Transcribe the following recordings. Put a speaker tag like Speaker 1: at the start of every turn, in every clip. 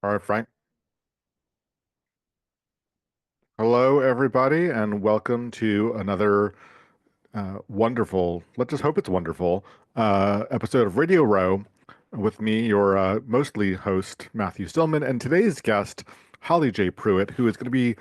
Speaker 1: All right, Frank. Hello, everybody, and welcome to another wonderful, let's just hope it's wonderful, episode of Radio Row with me, your mostly host, Matthew Stillman, and today's guest, Holly J. Pruett, who is going to be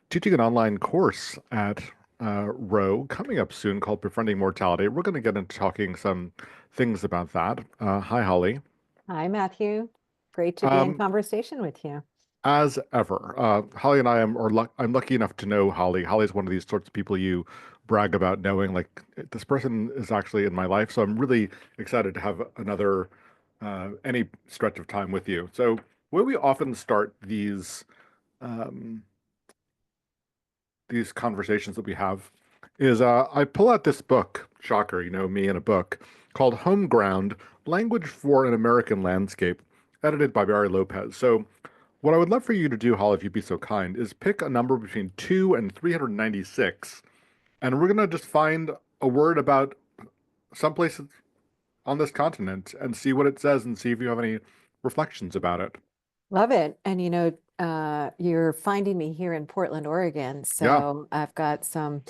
Speaker 1: teaching an online course at Rowe coming up soon called Befriending Mortality. We're going to get into talking some things about that. Hi, Holly.
Speaker 2: Hi, Matthew. Great to be in
Speaker 1: Um,
Speaker 2: conversation with you.
Speaker 1: As ever, Holly and I I'm lucky enough to know Holly. Holly's one of these sorts of people you brag about knowing, like this person is actually in my life. So I'm really excited to have another any stretch of time with you. So where we often start um, these conversations that we have is I pull out this book, shocker, me and a book, called Home Ground: Language for an American Landscape, edited by Barry Lopez. So what I would love for you to do, Holly, if you'd be so kind, is pick a number between 2 and 396, and we're going to just find a word about someplace on this continent and see what it says and see if you have any reflections about it.
Speaker 2: Love it. And you're finding me here in Portland, Oregon,
Speaker 1: Yeah,
Speaker 2: so I've got some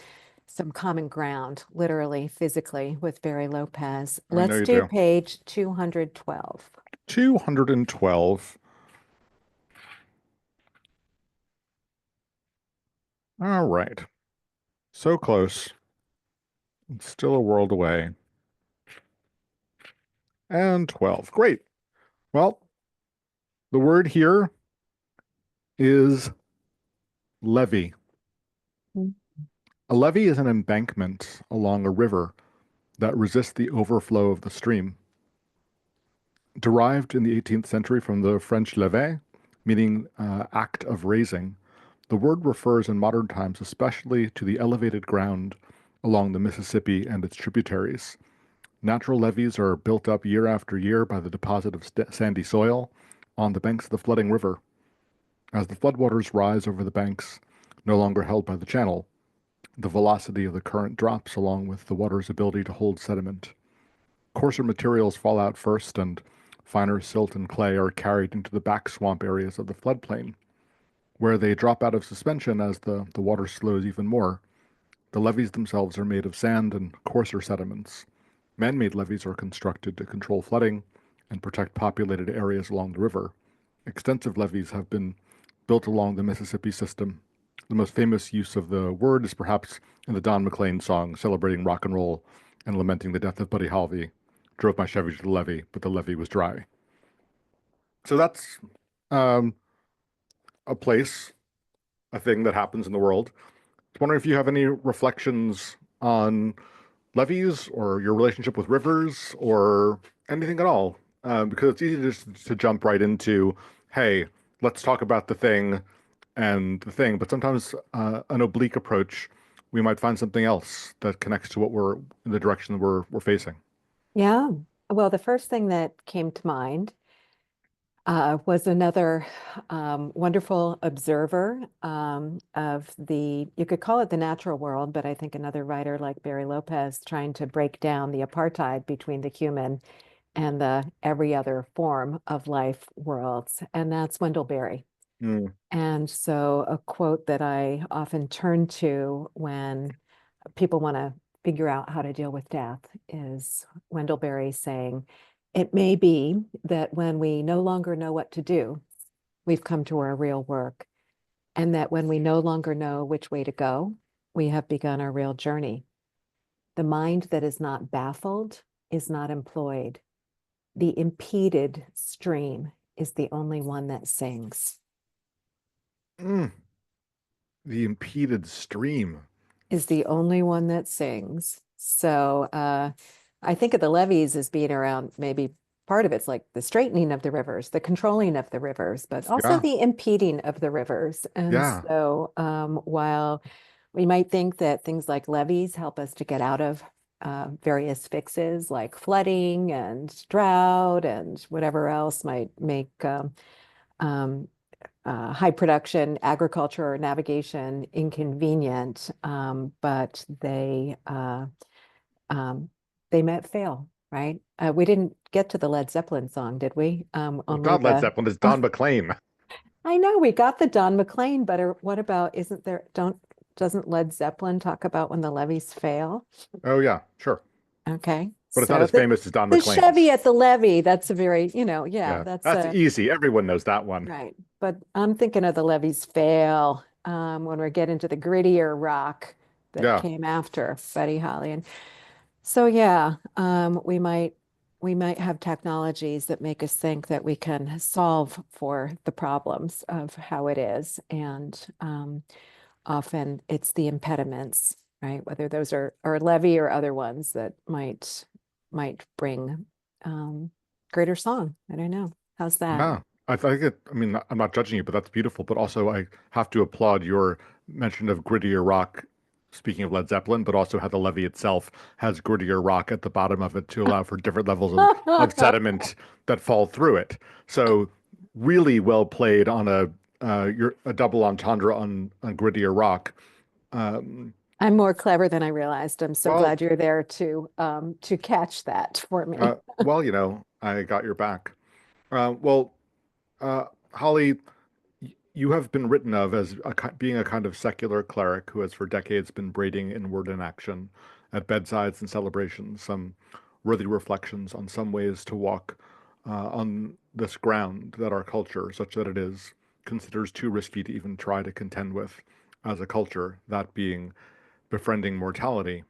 Speaker 2: common ground, literally, physically, with Barry Lopez.
Speaker 1: I know
Speaker 2: Let's
Speaker 1: you
Speaker 2: do
Speaker 1: do.
Speaker 2: page 212.
Speaker 1: 212. All right. So close. It's still a world away. And 12. Great. Well, the word here is levee.
Speaker 2: Mm.
Speaker 1: A levee is an embankment along a river that resist the overflow of the stream. Derived in the 18th century from the French lever, meaning act of raising, the word refers in modern times especially to the elevated ground along the Mississippi and its tributaries. Natural levees are built up year after year by the deposit of sandy soil on the banks of the flooding river. As the floodwaters rise over the banks, no longer held by the channel, the velocity of the current drops along with the water's ability to hold sediment. Coarser materials fall out first, and finer silt and clay are carried into the back swamp areas of the floodplain, where they drop out of suspension as the water slows even more. The levees themselves are made of sand and coarser sediments. Man-made levees are constructed to control flooding and protect populated areas along the river. Extensive levees have been built along the Mississippi system. The most famous use of the word is perhaps in the Don McLean song celebrating rock and roll and lamenting the death of Buddy Holly. Drove my Chevy to the levee, but the levee was dry. So that's um, a place, a thing that happens in the world. I was wondering if you have any reflections on levees or your relationship with rivers or anything at all. Because it's easy just to jump right into, hey, let's talk about the thing and the thing. But sometimes an oblique approach, we might find something else that connects to what we're in the direction that we're facing.
Speaker 2: Yeah. Well, the first thing that came to mind was another wonderful observer of you could call it the natural world, but I think another writer like Barry Lopez trying to break down the apartheid between the human and the every other form of life worlds. And that's Wendell Berry.
Speaker 1: Mm.
Speaker 2: And so a quote that I often turn to when people want to figure out how to deal with death is Wendell Berry saying, "It may be that when we no longer know what to do, we've come to our real work, and that when we no longer know which way to go, we have begun our real journey. The mind that is not baffled is not employed. The impeded stream is the only one that sings."
Speaker 1: Mm. The impeded stream.
Speaker 2: Is the only one that sings. So I think of the levees as being around maybe part of it's like the straightening of the rivers, the controlling of the rivers, but also
Speaker 1: Yeah,
Speaker 2: the impeding of the rivers. And
Speaker 1: yeah.
Speaker 2: so while we might think that things like levees help us to get out of various fixes like flooding and drought and whatever else might make um, high production agriculture or navigation inconvenient, but um, they might fail. right? We didn't get to the Led Zeppelin song, did we?
Speaker 1: It's
Speaker 2: Only
Speaker 1: not Led
Speaker 2: the
Speaker 1: Zeppelin, it's Don McLean.
Speaker 2: I know we got the Don McLean, but what about isn't there don't doesn't Led Zeppelin talk about when the levees fail?
Speaker 1: Oh yeah, sure.
Speaker 2: Okay.
Speaker 1: But it's not
Speaker 2: So
Speaker 1: as famous as Don
Speaker 2: the Chevy
Speaker 1: McLean's.
Speaker 2: at the levee, that's a very, yeah,
Speaker 1: Yeah,
Speaker 2: that's
Speaker 1: that's
Speaker 2: a
Speaker 1: easy. Everyone knows that one.
Speaker 2: right. But I'm thinking of the levees fail when we get into the grittier rock that
Speaker 1: Yeah.
Speaker 2: came after Buddy Holly. And so yeah, we might have technologies that make us think that we can solve for the problems of how it is. And often it's the impediments, right? Whether those are levy or other ones that might bring greater song. I don't know. How's that?
Speaker 1: Yeah, I think I mean, I'm not judging you, but that's beautiful. But also, I have to applaud your mention of grittier rock. Speaking of Led Zeppelin, but also how the levee itself has grittier rock at the bottom of it to allow for different levels of sediment that fall through it. So, really well played on a double entendre on grittier rock. Um,
Speaker 2: I'm more clever than I realized. I'm so
Speaker 1: well,
Speaker 2: glad you're there to catch that for me.
Speaker 1: I got your back. Well, uh, Holly. You have been written of as being a kind of secular cleric who has for decades been braiding in word and action at bedsides and celebrations, some worthy reflections on some ways to walk on this ground that our culture, such that it is, considers too risky to even try to contend with as a culture, that being befriending mortality.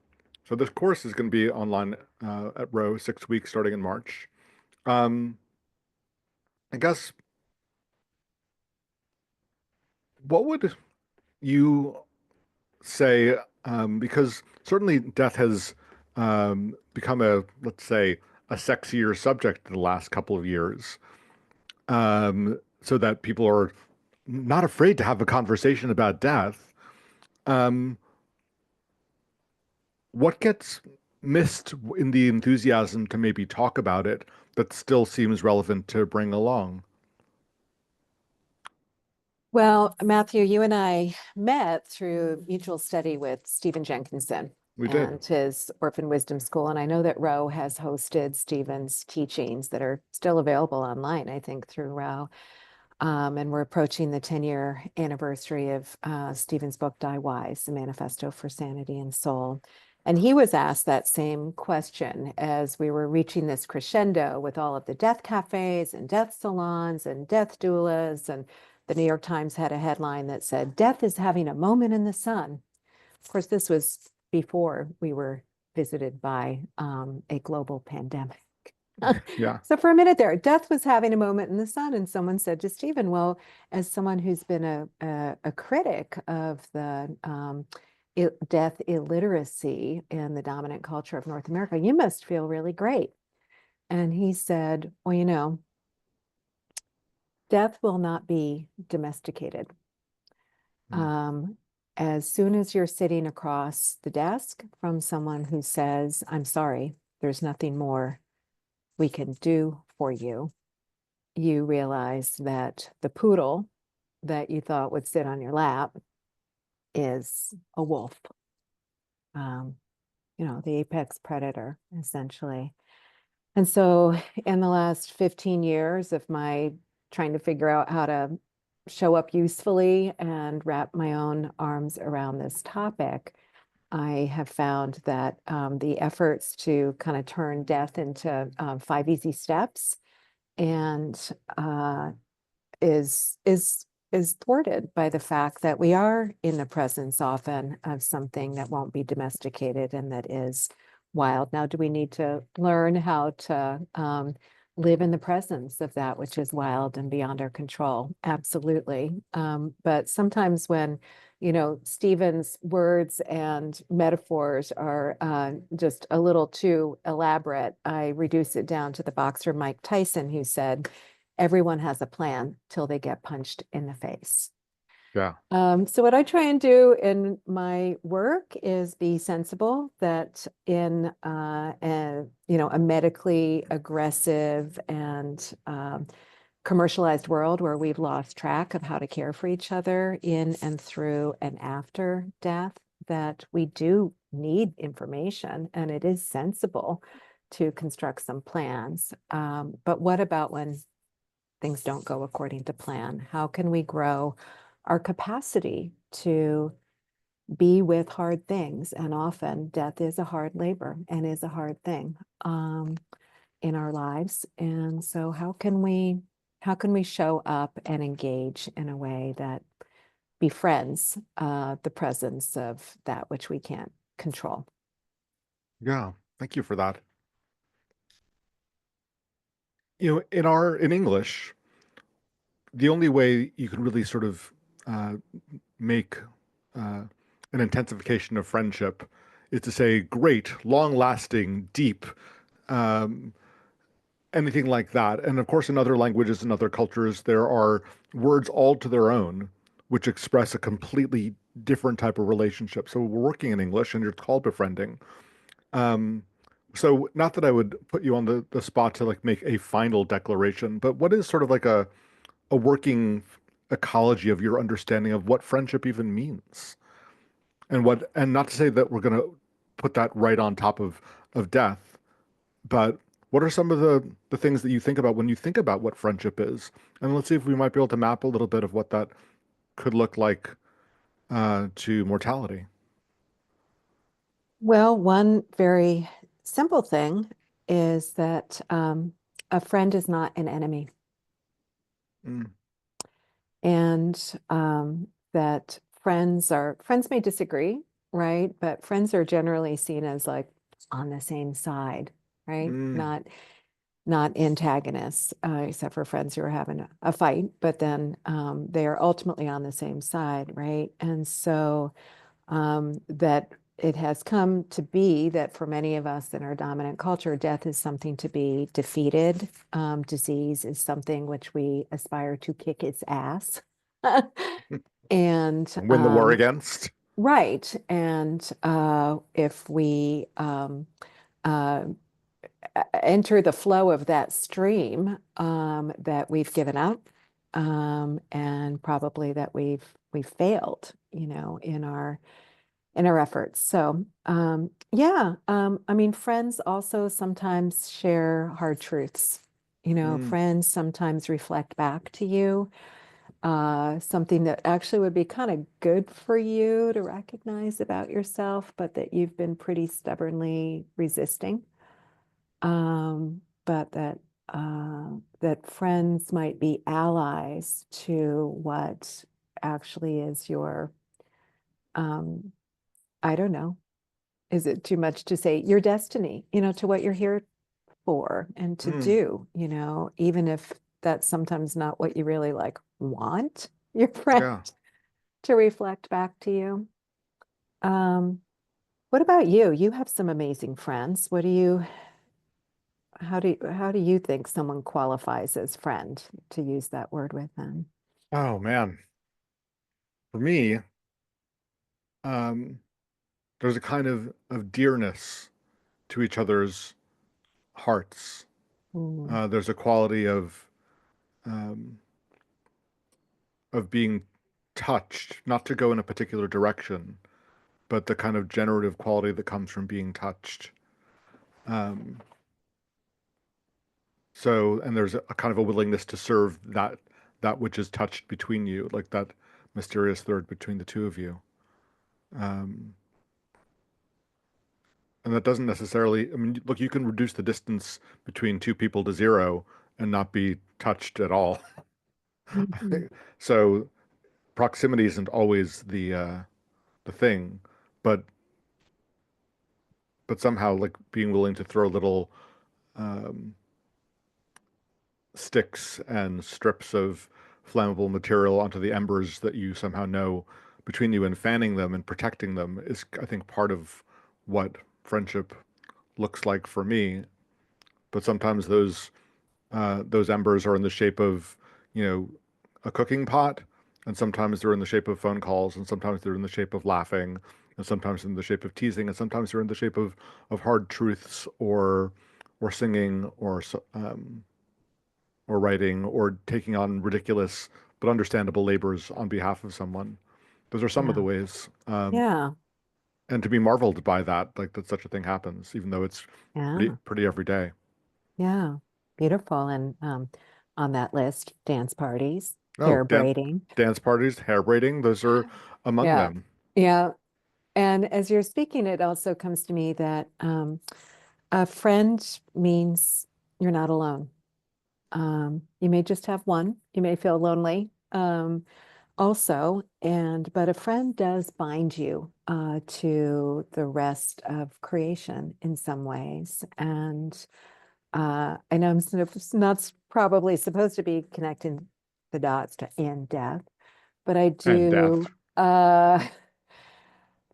Speaker 1: So this course is going to be online at Rowe, 6 weeks starting in March. Um, I guess, what would you say, because certainly death has become let's say, a sexier subject in the last couple of years, so that people are not afraid to have a conversation about death. Um, what gets missed in the enthusiasm to maybe talk about it that still seems relevant to bring along?
Speaker 2: Well, Matthew, you and I met through mutual study with Stephen Jenkinson
Speaker 1: We did.
Speaker 2: and his Orphan Wisdom School. And I know that Rowe has hosted Stephen's teachings that are still available online, I think, through Rowe. And we're approaching the 10-year anniversary of Stephen's book, Die Wise, The Manifesto for Sanity and Soul. And he was asked that same question as we were reaching this crescendo with all of the death cafes and death salons and death doulas. And the New York Times had a headline that said, "Death is having a moment in the sun." Of course, this was before we were visited by a global pandemic.
Speaker 1: Yeah.
Speaker 2: So for a minute there, death was having a moment in the sun, and someone said to Stephen, "Well, as someone who's been a critic of the death illiteracy in the dominant culture of North America, you must feel really great." And he said, "Well, death will not be domesticated.
Speaker 1: Mm.
Speaker 2: Um, as soon as you're sitting across the desk from someone who says, 'I'm sorry, there's nothing more we can do for you,' you realize that the poodle that you thought would sit on your lap is a wolf, um, the apex predator, essentially." And so, in the last 15 years of my trying to figure out how to show up usefully and wrap my own arms around this topic, I have found that the efforts to kind of turn death into 5 easy steps and is thwarted by the fact that we are in the presence often of something that won't be domesticated and that is wild. Now, do we need to learn how to live in the presence of that which is wild and beyond our control? Absolutely. But sometimes when Stephen's words and metaphors are just a little too elaborate, I reduce it down to the boxer Mike Tyson, who said, "Everyone has a plan till they get punched in the face."
Speaker 1: Yeah.
Speaker 2: So what I try and do in my work is be sensible that in a medically aggressive and commercialized world where we've lost track of how to care for each other in and through and after death, that we do need information, and it is sensible to construct some plans. But what about when things don't go according to plan? How can we grow our capacity to be with hard things? And often death is a hard labor and is a hard thing in our lives. And so how can we show up and engage in a way that befriends the presence of that which we can't control?
Speaker 1: Yeah, thank you for that. You know, in English, the only way you can really sort of uh, make uh, an intensification of friendship is to say great, long-lasting, deep, um, anything like that. And of course, in other languages and other cultures, there are words all to their own, which express a completely different type of relationship. So we're working in English, and it's called befriending. Um, so not that I would put you on the spot to like make a final declaration, but what is sort of like a working ecology of your understanding of what friendship even means? And not to say that we're going to put that right on top of death, but what are some of the things that you think about when you think about what friendship is? And let's see if we might be able to map a little bit of what that could look like to mortality.
Speaker 2: Well, one very simple thing is that a friend is not an enemy,
Speaker 1: Mm,
Speaker 2: and that friends may disagree, right? But friends are generally seen as like on the same side, right?
Speaker 1: mm,
Speaker 2: Not antagonists, except for friends who are having a fight, but then they are ultimately on the same side, right? And so that it has come to be that for many of us in our dominant culture, death is something to be defeated. Disease is something which we aspire to kick its ass. And
Speaker 1: win the war against.
Speaker 2: right. And if we uh, enter the flow of that stream that we've given up, and probably that we've failed, in our efforts. So yeah, I mean, friends also sometimes share hard truths.
Speaker 1: Mm,
Speaker 2: Friends sometimes reflect back to you something that actually would be kind of good for you to recognize about yourself, but that you've been pretty stubbornly resisting. But that friends might be allies to what actually is your, um, I don't know, is it too much to say your destiny, to what you're here for and to
Speaker 1: mm,
Speaker 2: do, even if that's sometimes not what you really like want your friend
Speaker 1: yeah.
Speaker 2: to reflect back to you. Um, what about you? You have some amazing friends. How do you think someone qualifies as friend, to use that word with them?
Speaker 1: Oh man. For me, um, there's a kind of dearness to each other's hearts.
Speaker 2: Mm,
Speaker 1: There's a quality um, of being touched, not to go in a particular direction, but the kind of generative quality that comes from being touched. Um, and there's a kind of a willingness to serve that which is touched between you, like that mysterious third between the two of you. Um, and that doesn't necessarily, I mean, look, you can reduce the distance between two people to zero and not be touched at all.
Speaker 2: mhm.
Speaker 1: So proximity isn't always the thing, but somehow like being willing to throw little um, sticks and strips of flammable material onto the embers that you somehow know between you, and fanning them and protecting them is, I think, part of what friendship looks like for me. But sometimes those embers are in the shape of, you know, a cooking pot, and sometimes they're in the shape of phone calls, and sometimes they're in the shape of laughing, and sometimes in the shape of teasing, and sometimes they're in the shape of hard truths or singing or writing or taking on ridiculous but understandable labors on behalf of someone. Those are some of the
Speaker 2: Yeah.
Speaker 1: ways.
Speaker 2: Yeah.
Speaker 1: and to be marveled by that, like that such a thing happens, even though it's
Speaker 2: Yeah.
Speaker 1: pretty every day.
Speaker 2: Yeah. Beautiful. And on that list, dance parties,
Speaker 1: Oh,
Speaker 2: hair braiding.
Speaker 1: dance parties, hair braiding, those are among
Speaker 2: Yeah.
Speaker 1: them.
Speaker 2: Yeah. And as you're speaking, it also comes to me that a friend means you're not alone. You may just have one. You may feel lonely. Also, but a friend does bind you to the rest of creation in some ways. And I know I'm sort of not probably supposed to be connecting the dots to and death, but I
Speaker 1: And death.
Speaker 2: do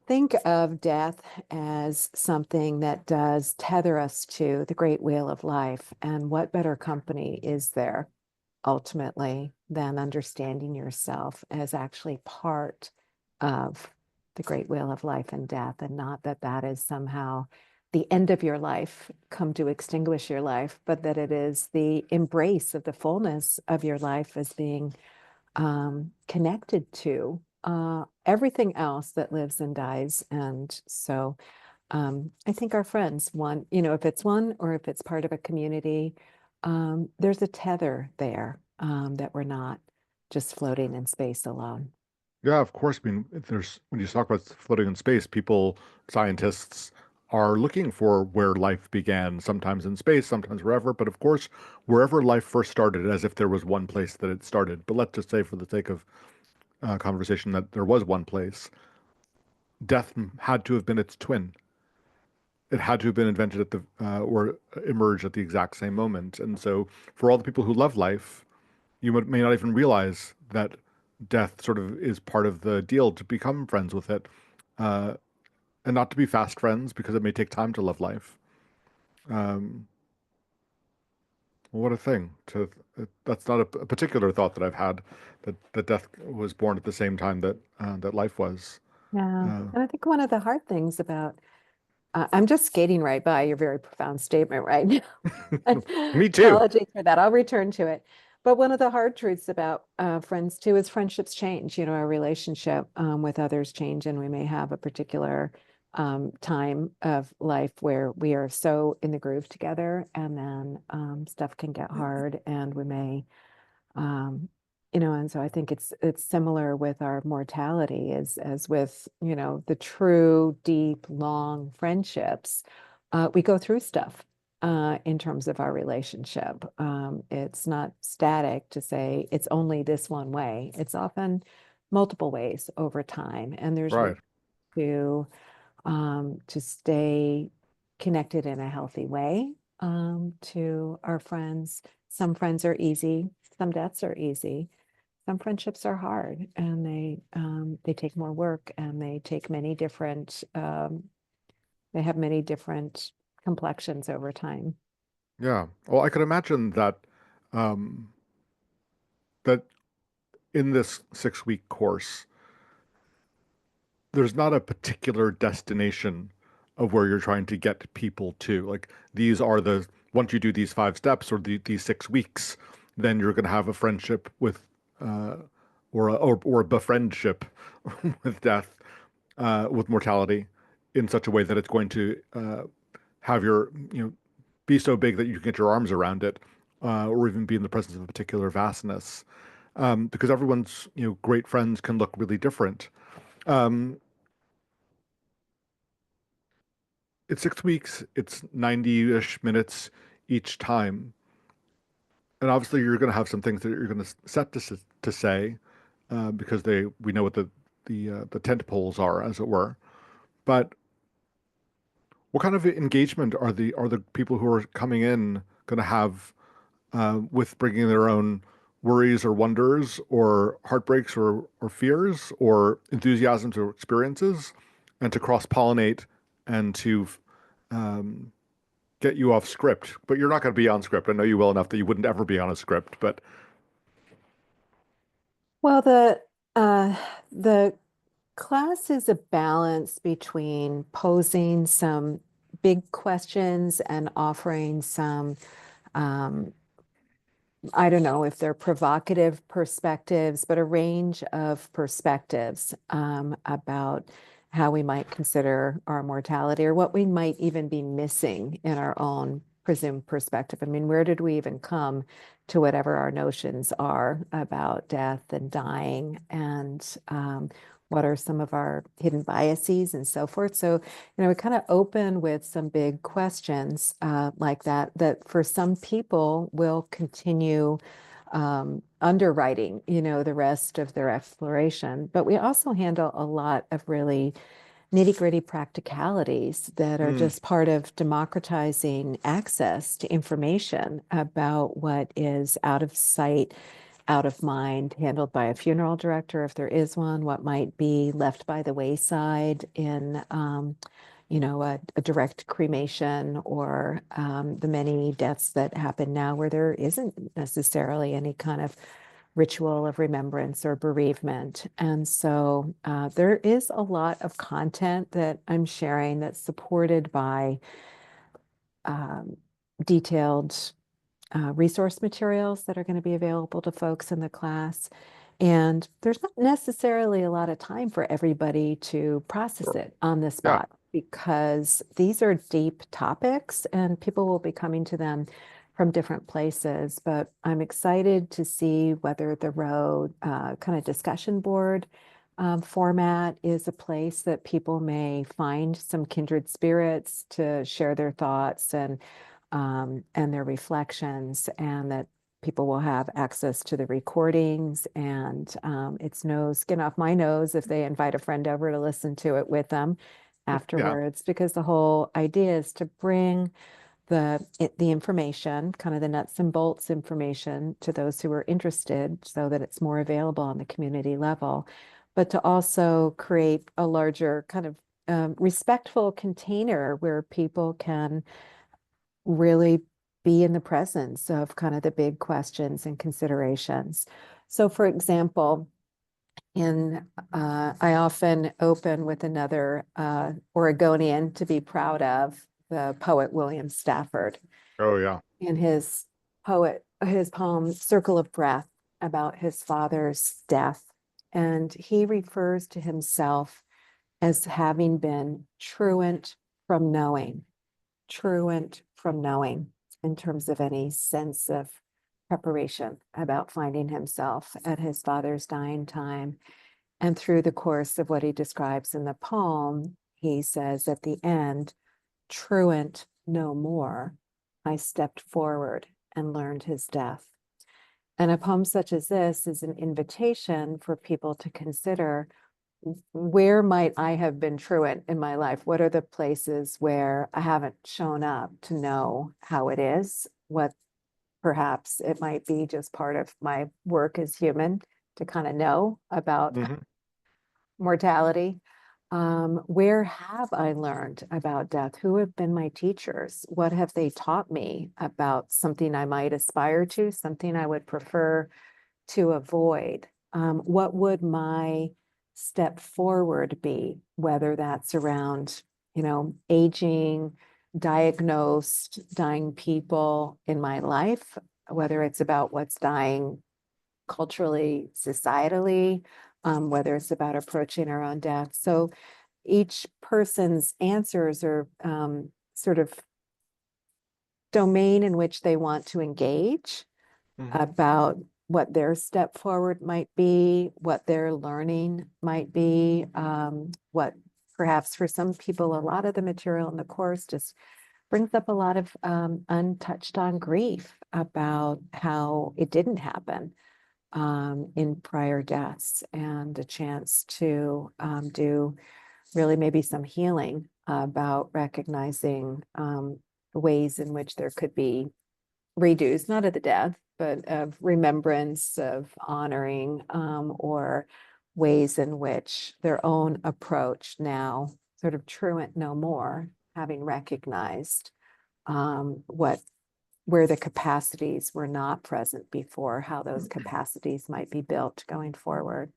Speaker 2: think of death as something that does tether us to the great wheel of life. And what better company is there ultimately than understanding yourself as actually part of the great wheel of life and death, and not that that is somehow the end of your life, come to extinguish your life, but that it is the embrace of the fullness of your life as being connected to everything else that lives and dies. And so I think our friends, one, if it's one or if it's part of a community, there's a tether there that we're not just floating in space alone.
Speaker 1: Yeah, of course. I mean, if there's when you talk about floating in space, people, scientists are looking for where life began, sometimes in space, sometimes wherever. But of course, wherever life first started, as if there was one place that it started. But let's just say, for the sake of conversation, that there was one place. Death had to have been its twin. It had to have been invented at the or emerged at the exact same moment. And so, for all the people who love life, may not even realize that death sort of is part of the deal to become friends with it, uh, and not to be fast friends because it may take time to love life. Um, what a thing! That's not a particular thought that I've had, that death was born at the same time that life was.
Speaker 2: Yeah.
Speaker 1: Uh,
Speaker 2: And I think one of the hard things about, I'm just skating right by your very profound statement right now.
Speaker 1: Me too.
Speaker 2: Apologies for that. I'll return to it. But one of the hard truths about friends too is friendships change. Our relationship with others change, and we may have a particular time of life where we are so in the groove together, and then stuff can get hard, and we may um, and so I think it's similar with our mortality as with, the true, deep, long friendships. We go through stuff in terms of our relationship. It's not static to say it's only this one way. It's often multiple ways over time, and there's
Speaker 1: Right.
Speaker 2: work to stay connected in a healthy way to our friends. Some friends are easy, some deaths are easy, some friendships are hard, and they take more work, and they have many different complexions over time.
Speaker 1: Yeah. Well, I could imagine um, that in this 6 week course, there's not a particular destination of where you're trying to get people to. Like these are once you do these 5 steps or these 6 weeks, then you're going to have a friendship with, uh, or a befriendship with death, with mortality, in such a way that it's going to have be so big that you can get your arms around it, or even be in the presence of a particular vastness. Because everyone's great friends can look really different. Um, it's 6 weeks, it's 90-ish minutes each time. And obviously you're going to have some things that you're going to set to say, because we know what the tent poles are, as it were. But what kind of engagement are the people who are coming in going to have with bringing their own worries or wonders or heartbreaks or fears or enthusiasms or experiences, and to cross pollinate and to um, get you off script, but you're not going to be on script. I know you well enough that you wouldn't ever be on a script, but
Speaker 2: Well, uh, the class is a balance between posing some big questions and offering some um, I don't know if they're provocative perspectives, but a range of perspectives about how we might consider our mortality or what we might even be missing in our own presumed perspective. I mean, where did we even come to whatever our notions are about death and dying, and what are some of our hidden biases and so forth. So, we kind of open with some big questions like that, that for some people will continue underwriting, the rest of their exploration. But we also handle a lot of really nitty-gritty practicalities that are
Speaker 1: Mm,
Speaker 2: just part of democratizing access to information about what is out of sight, out of mind, handled by a funeral director, if there is one, what might be left by the wayside in a direct cremation, or the many deaths that happen now where there isn't necessarily any kind of ritual of remembrance or bereavement. And so there is a lot of content that I'm sharing that's supported by um, detailed resource materials that are going to be available to folks in the class. And there's not necessarily a lot of time for everybody to process
Speaker 1: sure.
Speaker 2: it on the
Speaker 1: Yeah.
Speaker 2: spot, because these are deep topics and people will be coming to them from different places. But I'm excited to see whether the Rowe kind of discussion board format is a place that people may find some kindred spirits to share their thoughts and their reflections, and that people will have access to the recordings. And it's no skin off my nose if they invite a friend over to listen to it with them
Speaker 1: Yeah.
Speaker 2: afterwards, because the whole idea is to bring the information, kind of the nuts and bolts information, to those who are interested so that it's more available on the community level, but to also create a larger kind of respectful container where people can really be in the presence of kind of the big questions and considerations. So, for example, I often open with another Oregonian to be proud of, the poet William Stafford,
Speaker 1: Oh, yeah.
Speaker 2: in his poem Circle of Breath, about his father's death. And he refers to himself as having been truant from knowing, truant from knowing, in terms of any sense of preparation about finding himself at his father's dying time. And through the course of what he describes in the poem, he says at the end, truant no more, I stepped forward and learned his death. And a poem such as this is an invitation for people to consider, where might I have been truant in my life? What are the places where I haven't shown up to know how it is? What perhaps it might be just part of my work as human to kind of know about
Speaker 1: Hmm.
Speaker 2: mortality. Where have I learned about death? Who have been my teachers? What have they taught me about something I might aspire to, something I would prefer to avoid? What would my step forward be, whether that's around, aging, diagnosed, dying people in my life, whether it's about what's dying culturally, societally, whether it's about approaching our own death. So each person's answers are sort of domain in which they want to engage
Speaker 1: Hmm.
Speaker 2: about what their step forward might be, what their learning might be, what perhaps for some people, a lot of the material in the course just brings up a lot of untouched on grief about how it didn't happen in prior deaths, and a chance to do really maybe some healing about recognizing ways in which there could be redos, not of the death, but of remembrance, of honoring, or ways in which their own approach now, sort of truant no more, having recognized what where the capacities were not present before, how those capacities might be built going forward.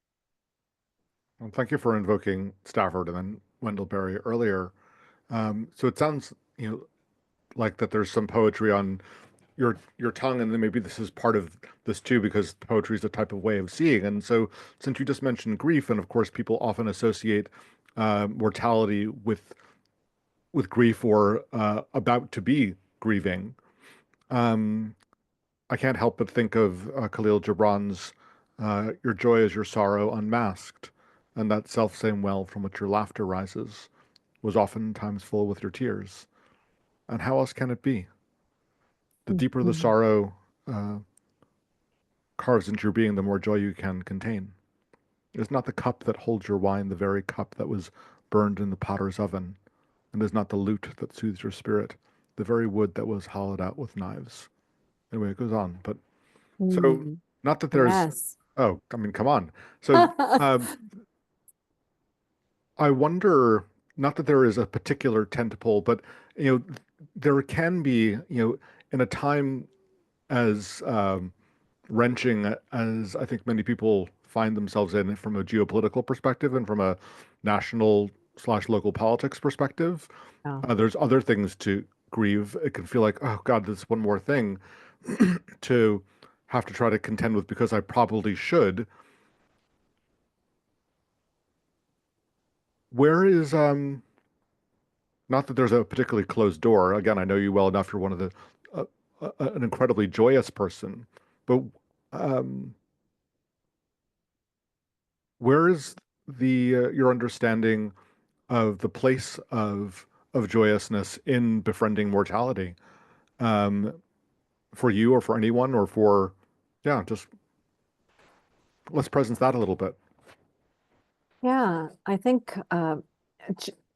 Speaker 1: Well, thank you for invoking Stafford and then Wendell Berry earlier. So it sounds, like that there's some poetry on your tongue, and then maybe this is part of this too, because poetry is a type of way of seeing. And so, since you just mentioned grief, and of course, people often associate mortality with grief or about to be grieving. Um, I can't help but think of Khalil Gibran's "Your joy is your sorrow unmasked," and that self-same well from which your laughter rises was oftentimes full with your tears. And how else can it be? The deeper the
Speaker 2: Mhm.
Speaker 1: sorrow uh, carves into your being, the more joy you can contain. Is not the cup that holds your wine the very cup that was burned in the potter's oven? And is not the lute that soothes your spirit the very wood that was hollowed out with knives? Anyway, it goes on. But so,
Speaker 2: Mm,
Speaker 1: not that there's,
Speaker 2: yes.
Speaker 1: oh, I mean, come on. So, um, I wonder, not that there is a particular tentpole, but, there can be, in a time as wrenching as I think many people find themselves in from a geopolitical perspective and from a national slash local politics perspective.
Speaker 2: Oh,
Speaker 1: There's other things to grieve. It can feel like, oh God, there's one more thing to have to try to contend with because I probably should. Where is not that there's a particularly closed door. Again, I know you well enough. You're one of the an incredibly joyous person, but um, where is the your understanding of the place of joyousness in befriending mortality, um, for you or for anyone or for, yeah, just let's presence that a little bit.
Speaker 2: yeah. I think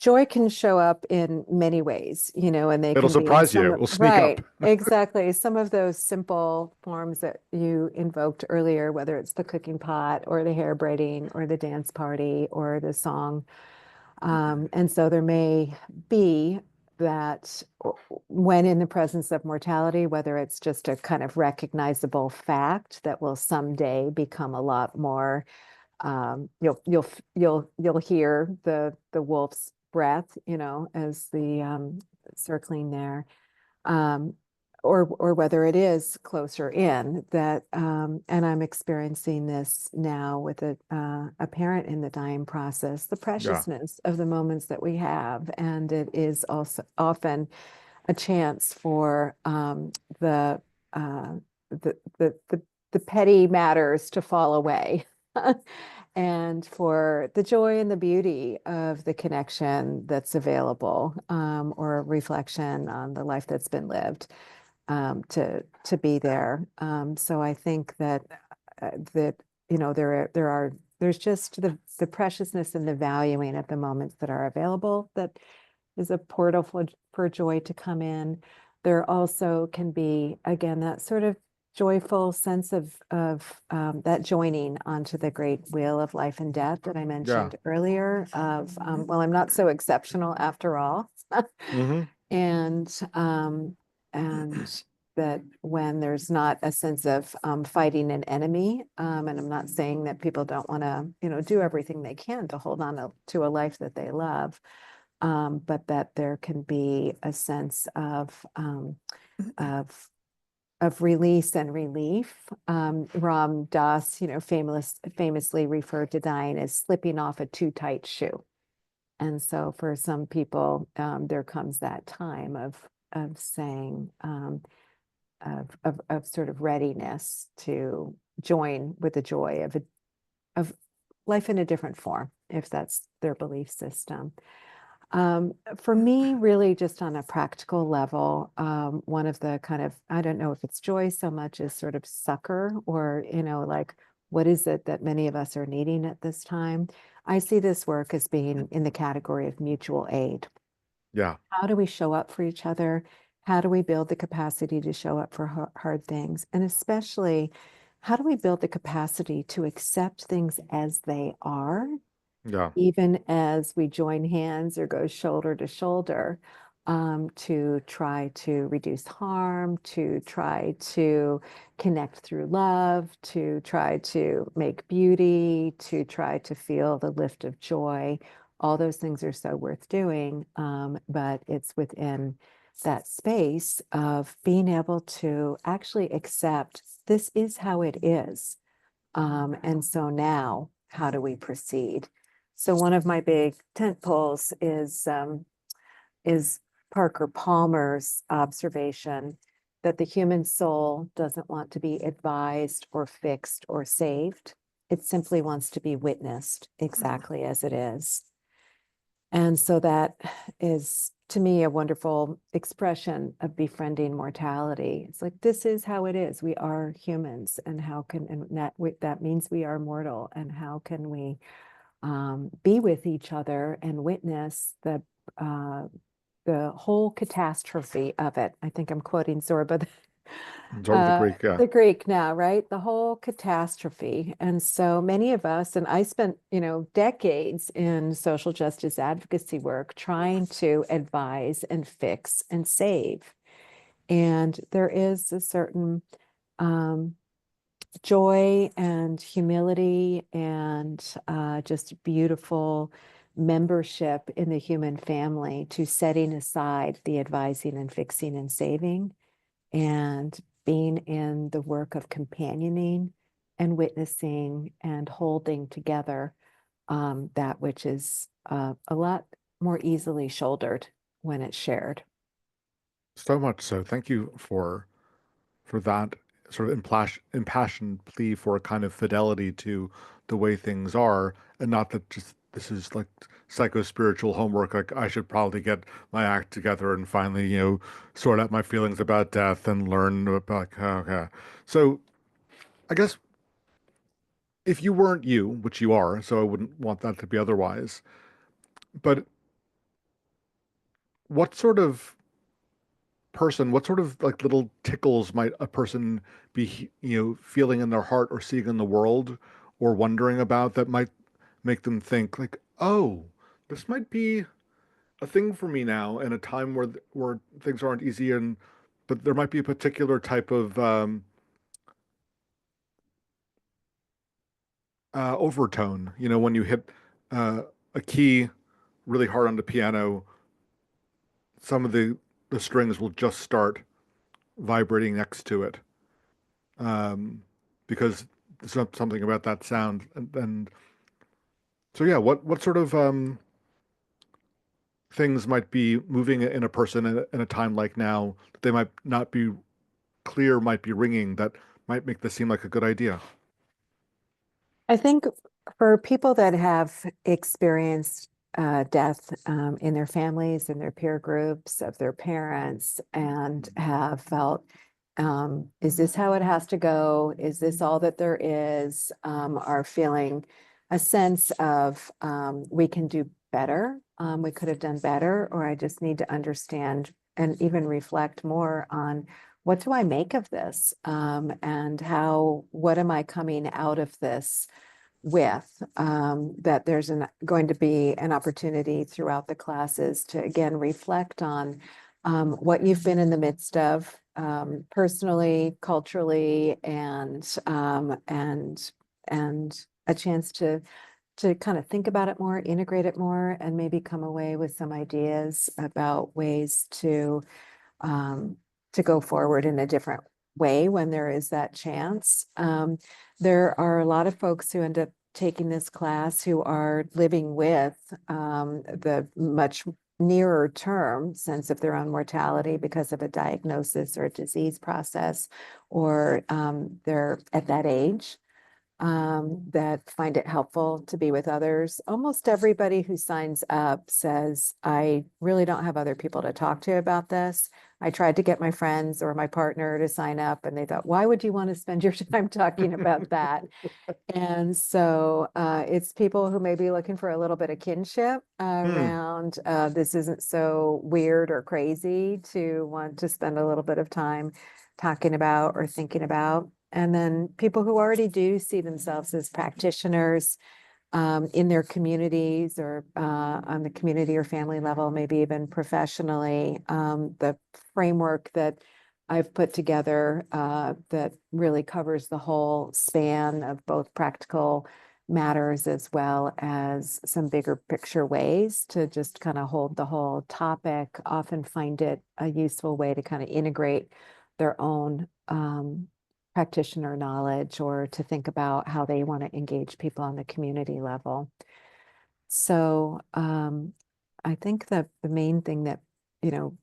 Speaker 2: joy can show up in many ways, and they
Speaker 1: It'll
Speaker 2: can be in
Speaker 1: surprise you.
Speaker 2: some,
Speaker 1: It'll sneak up.
Speaker 2: right, exactly. Some of those simple forms that you invoked earlier, whether it's the cooking pot or the hair braiding or the dance party or the song. And so there may be that when in the presence of mortality, whether it's just a kind of recognizable fact that will someday become a lot more, you'll hear the wolf's breath, as the circling there, um, or whether it is closer in that, and I'm experiencing this now with a parent in the dying process, the
Speaker 1: Yeah,
Speaker 2: preciousness of the moments that we have, and it is also often a chance for the uh, the the the the petty matters to fall away. And for the joy and the beauty of the connection that's available, or a reflection on the life that's been lived, to be there. So I think that that there's just the preciousness and the valuing of the moments that are available that is a portal for joy to come in. There also can be, again, that sort of joyful sense of that joining onto the great wheel of life and death that I
Speaker 1: yeah.
Speaker 2: mentioned earlier of, well, I'm not so exceptional after all.
Speaker 1: Hmm.
Speaker 2: And and that when there's not a sense of fighting an enemy, and I'm not saying that people don't want to, do everything they can to hold on to a life that they love, but that there can be a sense of release and relief. Ram Dass, famously referred to dying as slipping off a too tight shoe. And so for some people, there comes that time of saying, of sort of readiness to join with the joy of life in a different form, if that's their belief system. For me, really just on a practical level, one of the kind of, I don't know if it's joy so much as sort of succor or, like, what is it that many of us are needing at this time? I see this work as being in the category of mutual aid.
Speaker 1: Yeah,
Speaker 2: How do we show up for each other? How do we build the capacity to show up for hard things? And especially, how do we build the capacity to accept things as they are,
Speaker 1: yeah,
Speaker 2: even as we join hands or go shoulder to shoulder, to try to reduce harm, to try to connect through love, to try to make beauty, to try to feel the lift of joy. All those things are so worth doing, but it's within that space of being able to actually accept this is how it is. And so now, how do we proceed? So one of my big tent poles is Parker Palmer's observation that the human soul doesn't want to be advised or fixed or saved. It simply wants to be witnessed exactly as it is. And so that is, to me, a wonderful expression of befriending mortality. It's like, this is how it is. We are humans, and how can, and that means we are mortal. And how can we be with each other and witness the whole catastrophe of it. I think I'm quoting Zorba,
Speaker 1: Sort of the Greek, yeah.
Speaker 2: the Greek now, right? The whole catastrophe. And so many of us, and I spent, decades in social justice advocacy work trying to advise and fix and save. And there is a certain um, joy and humility and just beautiful membership in the human family to setting aside the advising and fixing and saving and being in the work of companioning and witnessing and holding together that which is a lot more easily shouldered when it's shared.
Speaker 1: So much so. Thank you for that sort of impassioned plea for a kind of fidelity to the way things are, and not that just this is like psycho-spiritual homework. Like I should probably get my act together and finally, sort out my feelings about death and learn about like, okay. So I guess if you weren't you, which you are, so I wouldn't want that to be otherwise. But what sort of what sort of like little tickles might a person be, feeling in their heart or seeing in the world or wondering about that might make them think like, oh, this might be a thing for me now in a time where things aren't easy and but there might be a particular type of overtone, when you hit a key really hard on the piano, some of the strings will just start vibrating next to it because there's something about that sound. And so, yeah, what sort of things might be moving in a person in a time like now that they might not be clear, might be ringing, that might make this seem like a good idea?
Speaker 2: I think for people that have experienced death in their families, in their peer groups, of their parents, and have felt, is this how it has to go? Is this all that there is? Are feeling a sense of we can do better, we could have done better, or I just need to understand and even reflect more on what do I make of this? And what am I coming out of this with? That there's going to be an opportunity throughout the classes to again reflect on what you've been in the midst of personally, culturally, and a chance to kind of think about it more, integrate it more, and maybe come away with some ideas about ways um, to go forward in a different way when there is that chance. There are a lot of folks who end up taking this class who are living with the much nearer term sense of their own mortality because of a diagnosis or a disease process, or they're at that age that find it helpful to be with others. Almost everybody who signs up says, I really don't have other people to talk to about this. I tried to get my friends or my partner to sign up, and they thought, why would you want to spend your time talking about that? And so it's people who may be looking for a little bit of kinship
Speaker 1: Hmm.
Speaker 2: around this isn't so weird or crazy to want to spend a little bit of time talking about or thinking about. And then people who already do see themselves as practitioners in their communities or on the community or family level, maybe even professionally. The framework that I've put together that really covers the whole span of both practical matters as well as some bigger picture ways to just kind of hold the whole topic, often find it a useful way to kind of integrate their own practitioner knowledge or to think about how they want to engage people on the community level. So I think that the main thing that,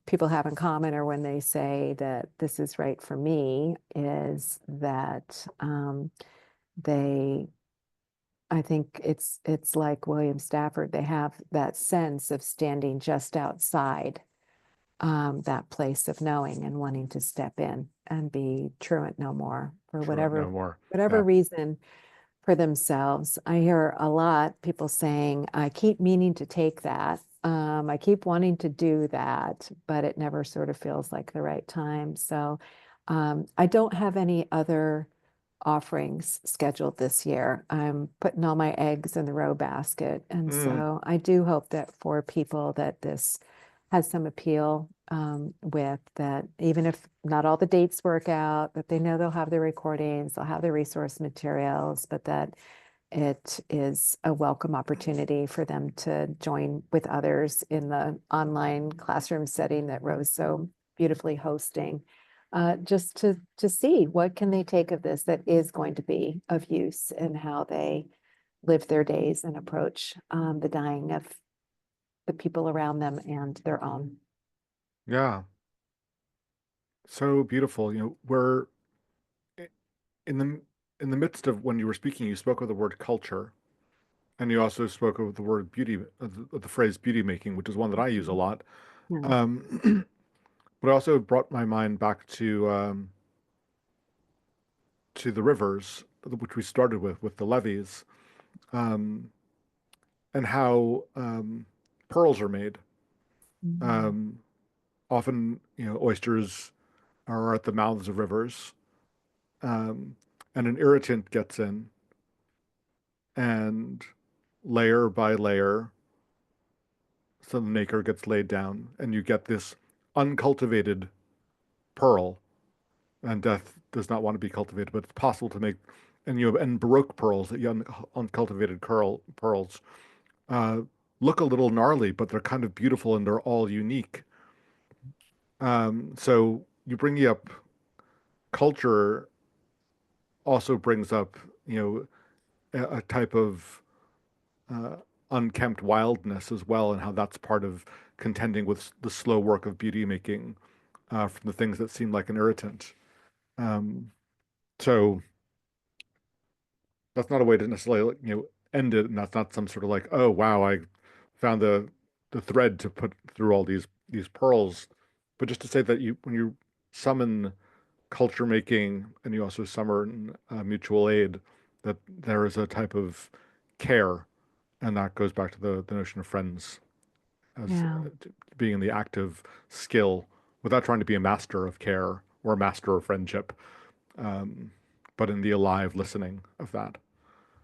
Speaker 2: people have in common, or when they say that this is right for me, is that they, I think it's like William Stafford. They have that sense of standing just outside that place of knowing and wanting to step in and be truant no more for
Speaker 1: Truant
Speaker 2: whatever
Speaker 1: no more.
Speaker 2: whatever
Speaker 1: Yeah.
Speaker 2: reason for themselves. I hear a lot people saying, I keep meaning to take that. I keep wanting to do that, but it never sort of feels like the right time. So I don't have any other offerings scheduled this year. I'm putting all my eggs in the Rowe basket. And
Speaker 1: Mm,
Speaker 2: so I do hope that for people that this has some appeal with that, even if not all the dates work out, that they know they'll have the recordings, they'll have the resource materials, but that it is a welcome opportunity for them to join with others in the online classroom setting that Rowe's so beautifully hosting. Just to see what can they take of this that is going to be of use in how they live their days and approach the dying of the people around them and their own.
Speaker 1: yeah. So beautiful. We're in the in the midst of when you were speaking, you spoke of the word culture, and you also spoke of the word beauty, of the phrase beauty making, which is one that I use a lot.
Speaker 2: Yeah.
Speaker 1: Um, but it also brought my mind back to the rivers, which we started with the levees, um, and how pearls are made.
Speaker 2: Mm.
Speaker 1: Um, Often, oysters are at the mouths of rivers, um, and an irritant gets in, and layer by layer, so the nacre gets laid down, and you get this uncultivated pearl. And death does not want to be cultivated, but it's possible to make. And Baroque pearls, the uncultivated pearls, uh, look a little gnarly, but they're kind of beautiful and they're all unique. So you bringing up culture also brings up, a type of uh, unkempt wildness as well, and how that's part of contending with the slow work of beauty making from the things that seem like an irritant. Um, so that's not a way to necessarily, end it, and that's not some sort of like, oh wow, I found the thread to put through all these pearls, but just to say that you when you summon culture making and you also summon mutual aid, that there is a type of care, and that goes back to the notion of friends as
Speaker 2: Yeah.
Speaker 1: being in the active skill without trying to be a master of care or a master of friendship, um, but in the alive listening of that.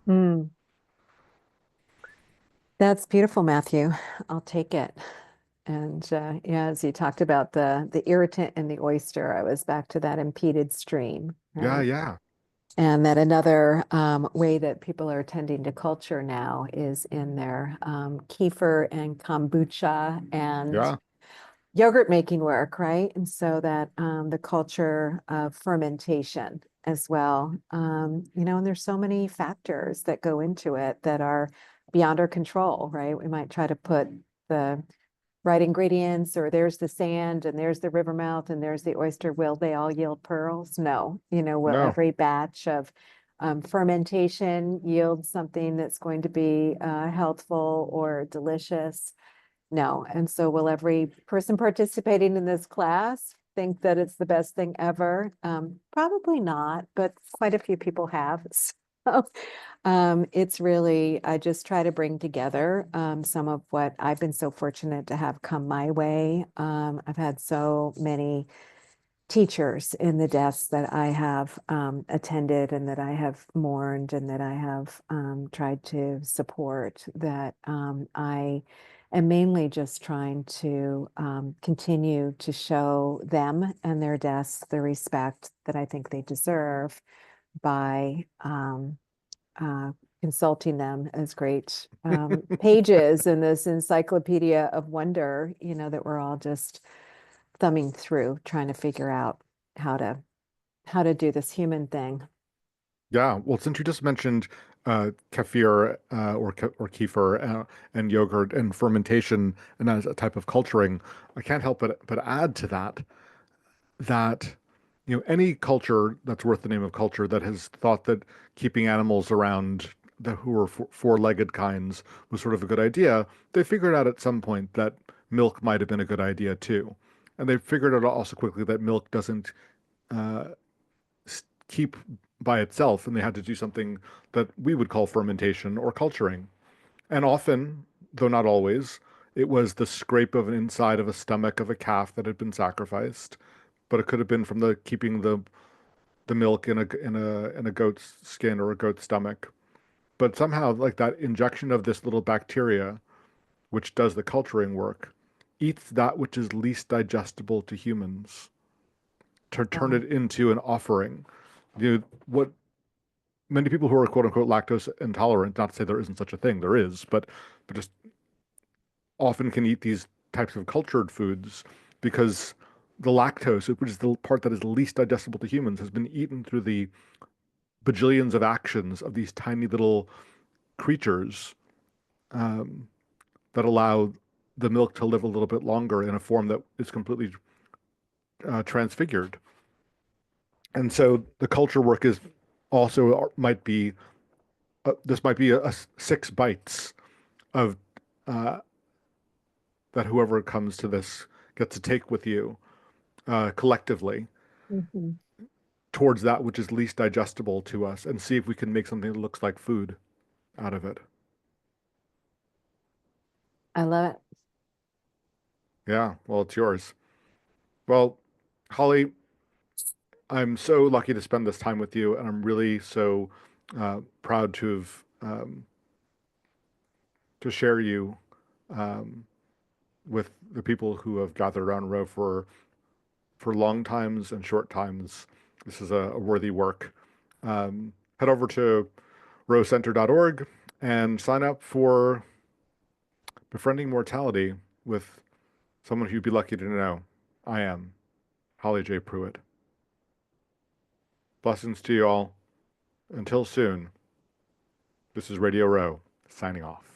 Speaker 2: Mm. That's beautiful, Matthew. I'll take it. And yeah, as you talked about the irritant and the oyster, I was back to that impeded stream,
Speaker 1: Yeah,
Speaker 2: right?
Speaker 1: yeah,
Speaker 2: And that another way that people are tending to culture now is in their kefir and kombucha and
Speaker 1: yeah.
Speaker 2: yogurt making work, right? And so that the culture of fermentation as well, and there's so many factors that go into it that are beyond our control, right? We might try to put the right ingredients, or there's the sand and there's the river mouth and there's the oyster. Will they all yield pearls? No. Will
Speaker 1: No,
Speaker 2: every batch of fermentation yield something that's going to be healthful or delicious? No. And so will every person participating in this class think that it's the best thing ever? Probably not, but quite a few people have. So it's really, I just try to bring together some of what I've been so fortunate to have come my way. I've had so many teachers in the deaths that I have attended and that I have mourned and that I have tried to support, that I am mainly just trying to continue to show them and their deaths the respect that I think they deserve by uh, consulting them as great pages in this encyclopedia of wonder, that we're all just thumbing through, trying to figure out how to how to do this human thing.
Speaker 1: yeah. Well, since you just mentioned kefir or kefir and yogurt and fermentation and as a type of culturing, I can't help but add to that any culture that's worth the name of culture that has thought that keeping animals around who are four-legged kinds was sort of a good idea, they figured out at some point that milk might have been a good idea too. And they figured out also quickly that milk doesn't uh, keep by itself, and they had to do something that we would call fermentation or culturing. And often, though not always, it was the scrape of an inside of a stomach of a calf that had been sacrificed, but it could have been from the keeping the milk in a goat's skin or a goat's stomach. But somehow, like that injection of this little bacteria, which does the culturing work, eats that which is least digestible to humans to turn
Speaker 2: Wow.
Speaker 1: it into an offering. What many people who are quote unquote lactose intolerant, not to say there isn't such a thing, there is, but just often can eat these types of cultured foods because the lactose, which is the part that is least digestible to humans, has been eaten through the bajillions of actions of these tiny little creatures um, that allow the milk to live a little bit longer in a form that is completely transfigured. And so the culture work is also might be this might be a 6 bites of uh, that whoever comes to this gets to take with you collectively
Speaker 2: Mhm.
Speaker 1: towards that which is least digestible to us and see if we can make something that looks like food out of it.
Speaker 2: I love it.
Speaker 1: Yeah, well, it's yours. Well, Holly, I'm so lucky to spend this time with you, and I'm really so proud to share you um, with the people who have gathered around Rowe for long times and short times. This is a worthy work. Head over to rowcenter.org and sign up for Befriending Mortality with someone who you'd be lucky to know. I am Holly J. Pruett. Blessings to you all. Until soon, this is Radio Row, signing off.